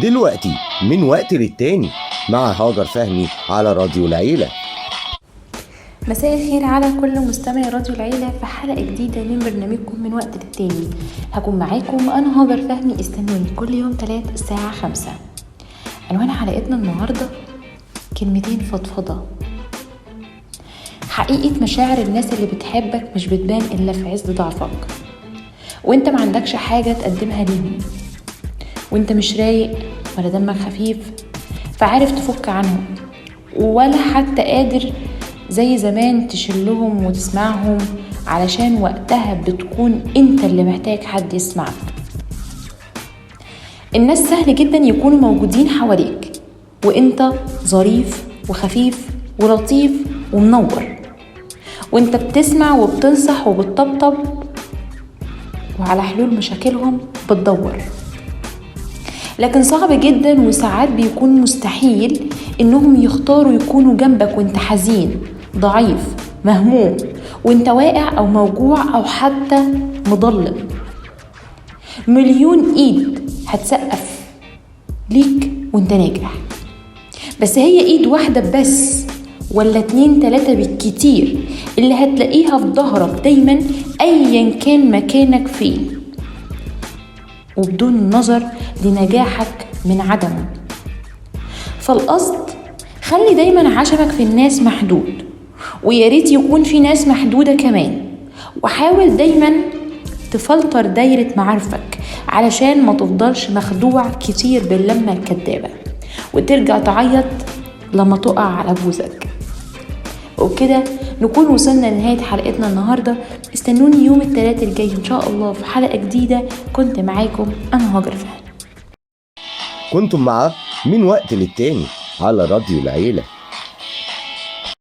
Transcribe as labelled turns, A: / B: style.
A: دلوقتي من وقت للتاني مع هاجر فهمي على راديو العيلة.
B: مساء الخير على كل مستمع راديو العيلة في حلقة جديدة من برنامجكم من وقت للتاني. هكون معاكم أنا هاجر فهمي، استنوني كل يوم 3 الساعة 5. عنوان حلقتنا النهاردة كلمتين فضفضة. حقيقة مشاعر الناس اللي بتحبك مش بتبان إلا في عز ضعفك، وانت ما عندكش حاجة تقدمها ليهم، وانت مش رايق ولا دمك خفيف فعارف تفك عنهم، ولا حتى قادر زي زمان تشلهم وتسمعهم، علشان وقتها بتكون انت اللي محتاج حد يسمعك. الناس سهل جدا يكونوا موجودين حواليك وانت ظريف وخفيف ولطيف ومنور، وانت بتسمع وبتنصح وبتطبطب وعلى حلول مشاكلهم بتدور. لكن صعب جدا وساعات بيكون مستحيل انهم يختاروا يكونوا جنبك وانت حزين ضعيف مهموم، وانت واقع او موجوع او حتى مضلم. مليون ايد هتسقف ليك وانت ناجح، بس هي ايد واحدة بس ولا 2 3 بالكتير اللي هتلاقيها في ظهرك دايما ايا كان مكانك فيه، وبدون النظر لنجاحك من عدمه. فالقصد خلي دايما عشمك في الناس محدود، وياريت يكون في ناس محدودة كمان، وحاول دايما تفلتر دايرة معارفك علشان ما تفضلش مخدوع كتير باللمة الكدابة وترجع تعيط لما تقع على بوزك. وبكده نكون وصلنا لنهاية حلقتنا النهاردة. استنوني يوم الثلاث الجاي إن شاء الله في حلقة جديدة. كنت معاكم أنا هاجر فهمي.
A: كنتم مع من وقت للتاني على راديو العيلة.